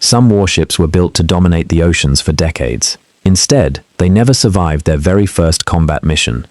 Some warships were built to dominate the oceans for decades. Instead, they never survived their very first combat mission.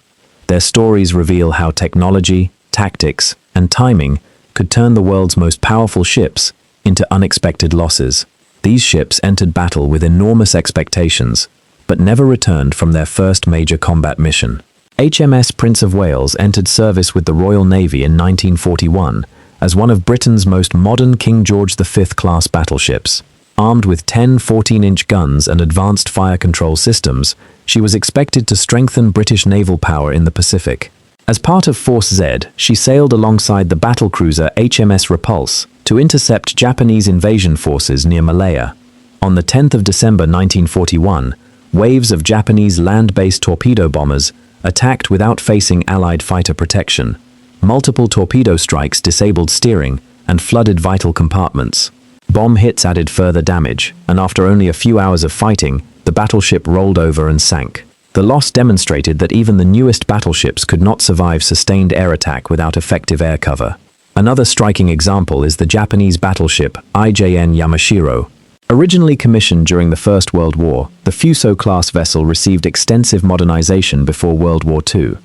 Their stories reveal how technology, tactics, and timing could turn the world's most powerful ships into unexpected losses. These ships entered battle with enormous expectations, but never returned from their first major combat mission. HMS Prince of Wales entered service with the Royal Navy in 1941 as one of Britain's most modern King George V class battleships. Armed with 10 14-inch guns and advanced fire control systems, she was expected to strengthen British naval power in the Pacific. As part of Force Z, she sailed alongside the battlecruiser HMS Repulse to intercept Japanese invasion forces near Malaya. On the 10th of December 1941, waves of Japanese land-based torpedo bombers attacked without facing Allied fighter protection. Multiple torpedo strikes disabled steering and flooded vital compartments. Bomb hits added further damage, and after only a few hours of fighting, the battleship rolled over and sank. The loss demonstrated that even the newest battleships could not survive sustained air attack without effective air cover. Another striking example is the Japanese battleship IJN Yamashiro. Originally commissioned during the First World War, the Fuso-class vessel received extensive modernization before World War II.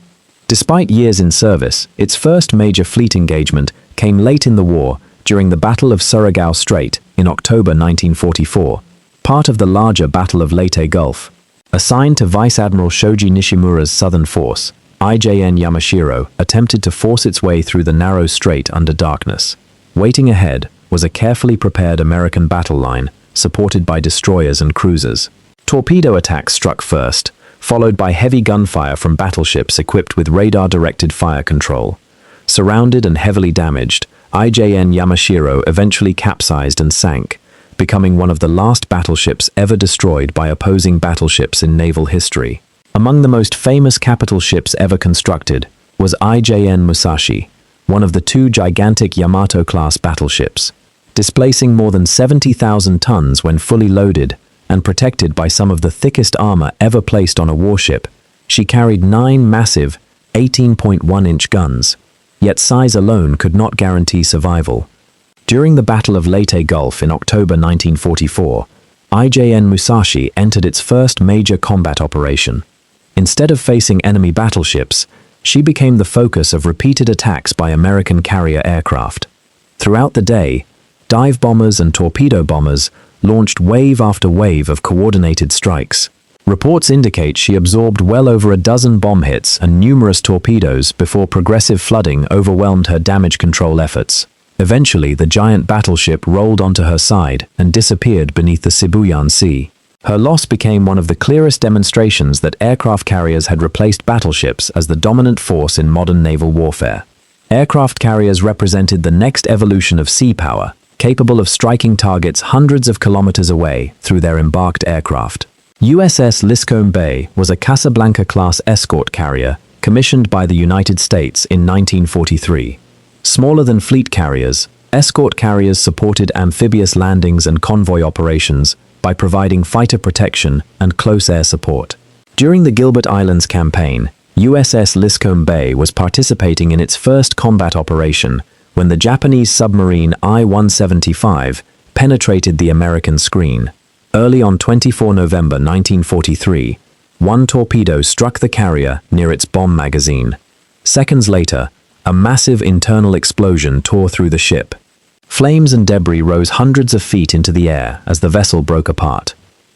Despite years in service, its first major fleet engagement came late in the war during the Battle of Surigao Strait in October 1944, part of the larger Battle of Leyte Gulf. Assigned to Vice Admiral Shoji Nishimura's Southern Force, IJN Yamashiro attempted to force its way through the narrow strait under darkness. Waiting ahead was a carefully prepared American battle line, supported by destroyers and cruisers. Torpedo attacks struck first, followed by heavy gunfire from battleships equipped with radar-directed fire control. Surrounded and heavily damaged, IJN Yamashiro eventually capsized and sank, becoming one of the last battleships ever destroyed by opposing battleships in naval history. Among the most famous capital ships ever constructed was IJN Musashi, one of the two gigantic Yamato-class battleships. Displacing more than 70,000 tons when fully loaded and protected by some of the thickest armor ever placed on a warship, she carried 9 massive 18.1-inch guns. Yet size alone could not guarantee survival. During the Battle of Leyte Gulf in October 1944, IJN Musashi entered its first major combat operation. Instead of facing enemy battleships, she became the focus of repeated attacks by American carrier aircraft. Throughout the day, dive bombers and torpedo bombers launched wave after wave of coordinated strikes. Reports indicate she absorbed well over a dozen bomb hits and numerous torpedoes before progressive flooding overwhelmed her damage control efforts. Eventually, the giant battleship rolled onto her side and disappeared beneath the Sibuyan Sea. Her loss became one of the clearest demonstrations that aircraft carriers had replaced battleships as the dominant force in modern naval warfare. Aircraft carriers represented the next evolution of sea power, capable of striking targets hundreds of kilometers away through their embarked aircraft. USS Liscome Bay was a Casablanca-class escort carrier commissioned by the United States in 1943. Smaller than fleet carriers, escort carriers supported amphibious landings and convoy operations by providing fighter protection and close air support. During the Gilbert Islands campaign, USS Liscome Bay was participating in its first combat operation when the Japanese submarine I-175 penetrated the American screen. Early on 24 November 1943, one torpedo struck the carrier near its bomb magazine. Seconds later, a massive internal explosion tore through the ship. Flames and debris rose hundreds of feet into the air as the vessel broke apart.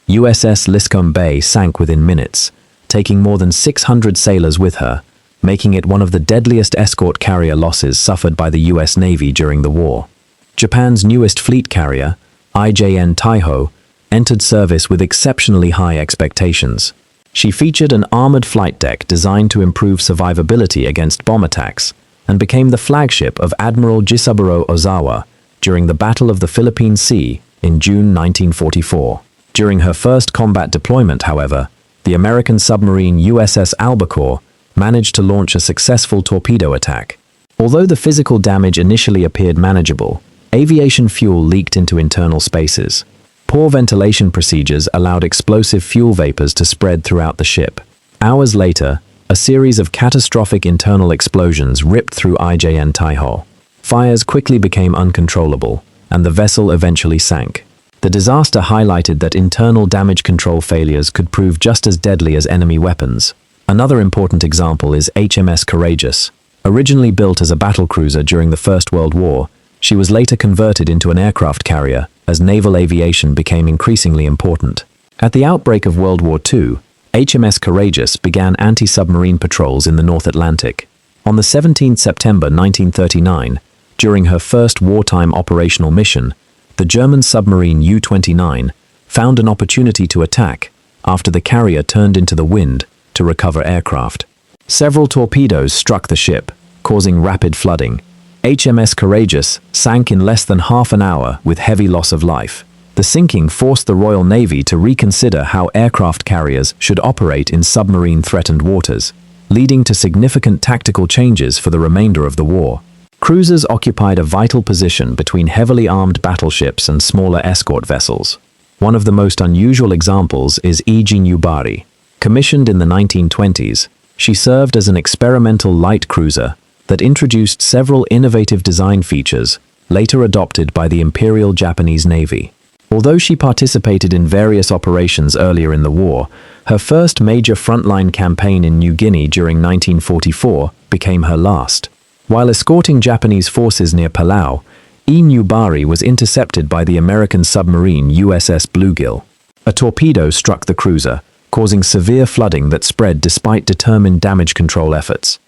USS Liscome Bay sank within minutes, taking more than 600 sailors with her, making it one of the deadliest escort carrier losses suffered by the US Navy during the war. Japan's newest fleet carrier, IJN Taiho, entered service with exceptionally high expectations. She featured an armored flight deck designed to improve survivability against bomb attacks and became the flagship of Admiral Jisaburo Ozawa during the Battle of the Philippine Sea in June 1944. During her first combat deployment, however, the American submarine USS Albacore managed to launch a successful torpedo attack. Although the physical damage initially appeared manageable, aviation fuel leaked into internal spaces. Poor ventilation procedures allowed explosive fuel vapors to spread throughout the ship. Hours later, a series of catastrophic internal explosions ripped through IJN Taiho. Fires quickly became uncontrollable, and the vessel eventually sank. The disaster highlighted that internal damage control failures could prove just as deadly as enemy weapons. Another important example is HMS Courageous. Originally built as a battlecruiser during the First World War, she was later converted into an aircraft carrier as naval aviation became increasingly important. At the outbreak of World War II, HMS Courageous began anti-submarine patrols in the North Atlantic. On the 17th September 1939, during her first wartime operational mission, the German submarine U-29 found an opportunity to attack after the carrier turned into the wind to recover aircraft. Several torpedoes struck the ship, causing rapid flooding. HMS Courageous sank in less than half an hour with heavy loss of life. The sinking forced the Royal Navy to reconsider how aircraft carriers should operate in submarine-threatened waters, leading to significant tactical changes for the remainder of the war. Cruisers occupied a vital position between heavily armed battleships and smaller escort vessels. One of the most unusual examples is E.G. Newbury. Commissioned in the 1920s, she served as an experimental light cruiser that introduced several innovative design features later adopted by the Imperial Japanese Navy. Although she participated in various operations earlier in the war, her first major frontline campaign in New Guinea during 1944 became her last. While escorting Japanese forces near Palau, E. Newbury was intercepted by the American submarine USS Bluegill. A torpedo struck the cruiser, causing severe flooding that spread despite determined damage control efforts.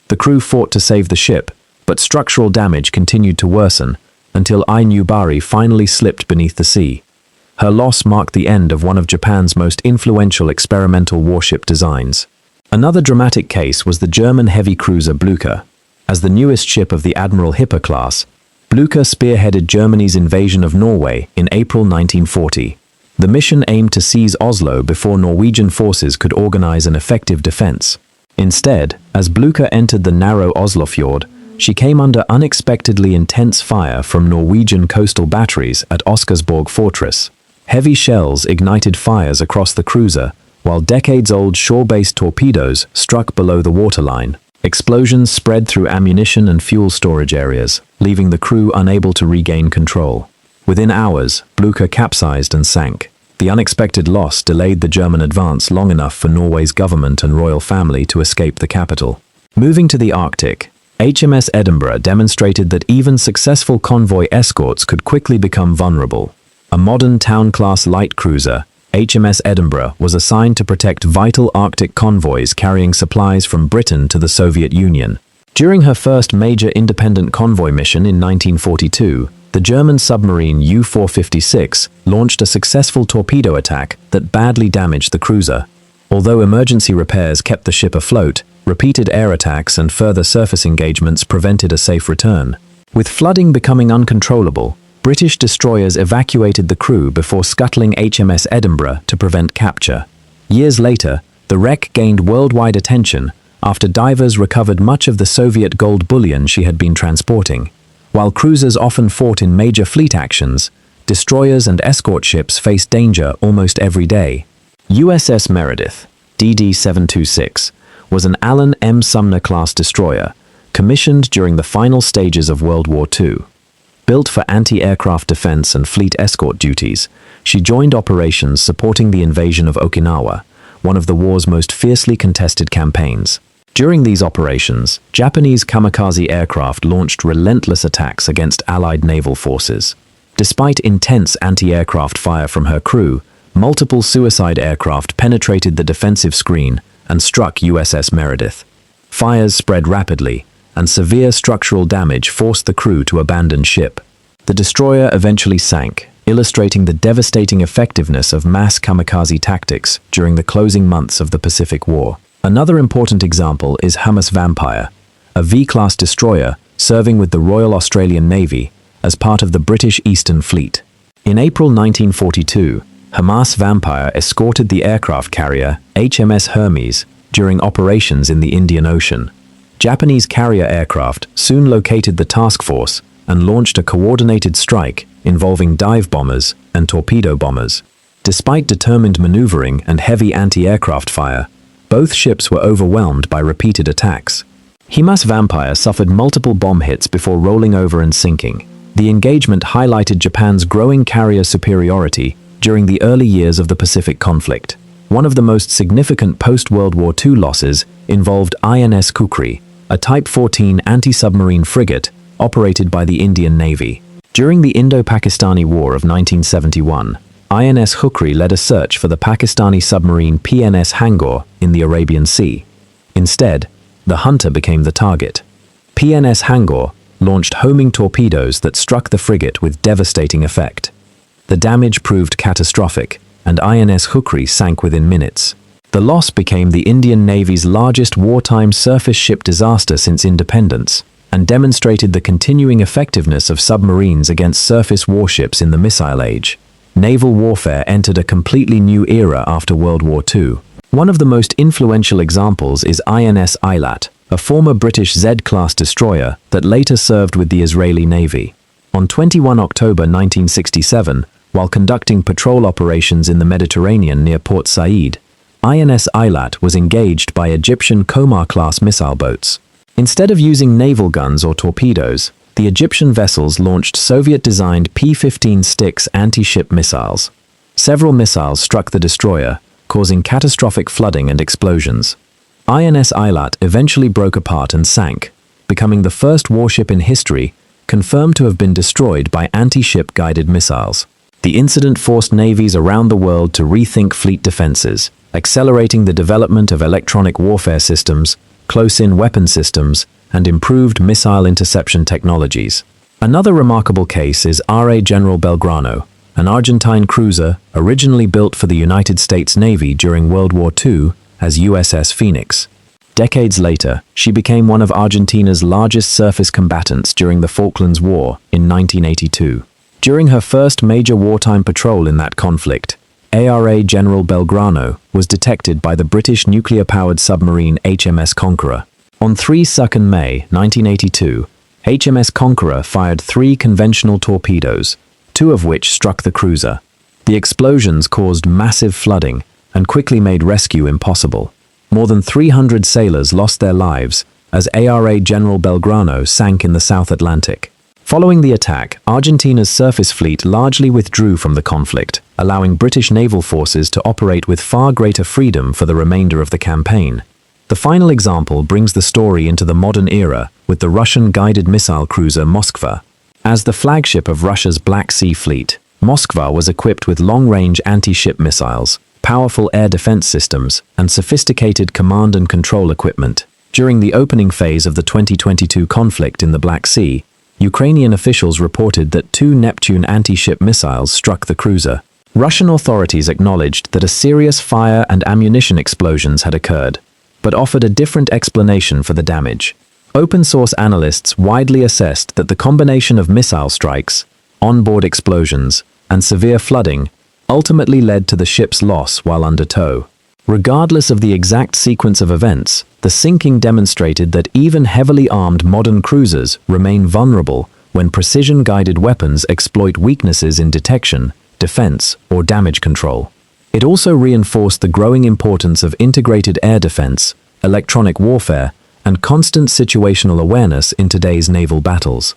The crew fought to save the ship, but structural damage continued to worsen until I. Newbury finally slipped beneath the sea. Her loss marked the end of one of Japan's most influential experimental warship designs. Another dramatic case was the German heavy cruiser Blücher. As the newest ship of the Admiral Hipper class, Blücher spearheaded Germany's invasion of Norway in April 1940. The mission aimed to seize Oslo before Norwegian forces could organize an effective defense. Instead, as Blücher entered the narrow Oslofjord, she came under unexpectedly intense fire from Norwegian coastal batteries at Oscarsborg Fortress. Heavy shells ignited fires across the cruiser, while decades-old shore-based torpedoes struck below the waterline. Explosions spread through ammunition and fuel storage areas, leaving the crew unable to regain control. Within hours, Blücher capsized and sank. The unexpected loss delayed the German advance long enough for Norway's government and royal family to escape the capital. Moving to the Arctic, HMS Edinburgh demonstrated that even successful convoy escorts could quickly become vulnerable. A modern town-class light cruiser, HMS Edinburgh was assigned to protect vital Arctic convoys carrying supplies from Britain to the Soviet Union. During her first major independent convoy mission in 1942, the German submarine U-456 launched a successful torpedo attack that badly damaged the cruiser. Although emergency repairs kept the ship afloat, repeated air attacks and further surface engagements prevented a safe return. With flooding becoming uncontrollable, British destroyers evacuated the crew before scuttling HMS Edinburgh to prevent capture. Years later, the wreck gained worldwide attention after divers recovered much of the Soviet gold bullion she had been transporting. While cruisers often fought in major fleet actions, destroyers and escort ships faced danger almost every day. USS Meredith, DD-726, was an Allen M. Sumner-class destroyer, commissioned during the final stages of World War II. Built for anti-aircraft defense and fleet escort duties, she joined operations supporting the invasion of Okinawa, one of the war's most fiercely contested campaigns. During these operations, Japanese kamikaze aircraft launched relentless attacks against Allied naval forces. Despite intense anti-aircraft fire from her crew, multiple suicide aircraft penetrated the defensive screen and struck USS Meredith. Fires spread rapidly, and severe structural damage forced the crew to abandon ship. The destroyer eventually sank, illustrating the devastating effectiveness of mass kamikaze tactics during the closing months of the Pacific War. Another important example is HMS Vampire, a V-class destroyer serving with the Royal Australian Navy as part of the British Eastern Fleet. In April 1942, HMS Vampire escorted the aircraft carrier HMS Hermes during operations in the Indian Ocean. Japanese carrier aircraft soon located the task force and launched a coordinated strike involving dive bombers and torpedo bombers. Despite determined maneuvering and heavy anti-aircraft fire, both ships were overwhelmed by repeated attacks. HMS Vampire suffered multiple bomb hits before rolling over and sinking. The engagement highlighted Japan's growing carrier superiority during the early years of the Pacific conflict. One of the most significant post-World War II losses involved INS Khukri, a Type 14 anti-submarine frigate operated by the Indian Navy. During the Indo-Pakistani War of 1971, INS Khukri led a search for the Pakistani submarine PNS Hangor in the Arabian Sea. Instead, the hunter became the target. PNS Hangor launched homing torpedoes that struck the frigate with devastating effect. The damage proved catastrophic, and INS Khukri sank within minutes. The loss became the Indian Navy's largest wartime surface ship disaster since independence, and demonstrated the continuing effectiveness of submarines against surface warships in the missile age. Naval warfare entered a completely new era after World War II. One of the most influential examples is INS Eilat, a former British Z-class destroyer that later served with the Israeli Navy. On 21 October 1967, while conducting patrol operations in the Mediterranean near Port Said, INS Eilat was engaged by Egyptian Komar-class missile boats. Instead of using naval guns or torpedoes, the Egyptian vessels launched Soviet-designed P-15 Styx anti-ship missiles. Several missiles struck the destroyer, causing catastrophic flooding and explosions. INS Eilat eventually broke apart and sank, becoming the first warship in history confirmed to have been destroyed by anti-ship guided missiles. The incident forced navies around the world to rethink fleet defenses, accelerating the development of electronic warfare systems, close-in weapon systems, and improved missile interception technologies. Another remarkable case is ARA General Belgrano, an Argentine cruiser originally built for the United States Navy during World War II as USS Phoenix. Decades later, she became one of Argentina's largest surface combatants during the Falklands War in 1982. During her first major wartime patrol in that conflict, ARA General Belgrano was detected by the British nuclear-powered submarine HMS Conqueror. On 3 May 1982, HMS Conqueror fired 3 conventional torpedoes, 2 of which struck the cruiser. The explosions caused massive flooding and quickly made rescue impossible. More than 300 sailors lost their lives as ARA General Belgrano sank in the South Atlantic. Following the attack, Argentina's surface fleet largely withdrew from the conflict, allowing British naval forces to operate with far greater freedom for the remainder of the campaign. The final example brings the story into the modern era with the Russian guided missile cruiser Moskva. As the flagship of Russia's Black Sea Fleet, Moskva was equipped with long-range anti-ship missiles, powerful air defense systems, and sophisticated command and control equipment. During the opening phase of the 2022 conflict in the Black Sea, Ukrainian officials reported that 2 Neptune anti-ship missiles struck the cruiser. Russian authorities acknowledged that a serious fire and ammunition explosions had occurred, but offered a different explanation for the damage. Open-source analysts widely assessed that the combination of missile strikes, onboard explosions, and severe flooding ultimately led to the ship's loss while under tow. Regardless of the exact sequence of events, the sinking demonstrated that even heavily armed modern cruisers remain vulnerable when precision-guided weapons exploit weaknesses in detection, defense, or damage control. It also reinforced the growing importance of integrated air defense, electronic warfare, and constant situational awareness in today's naval battles.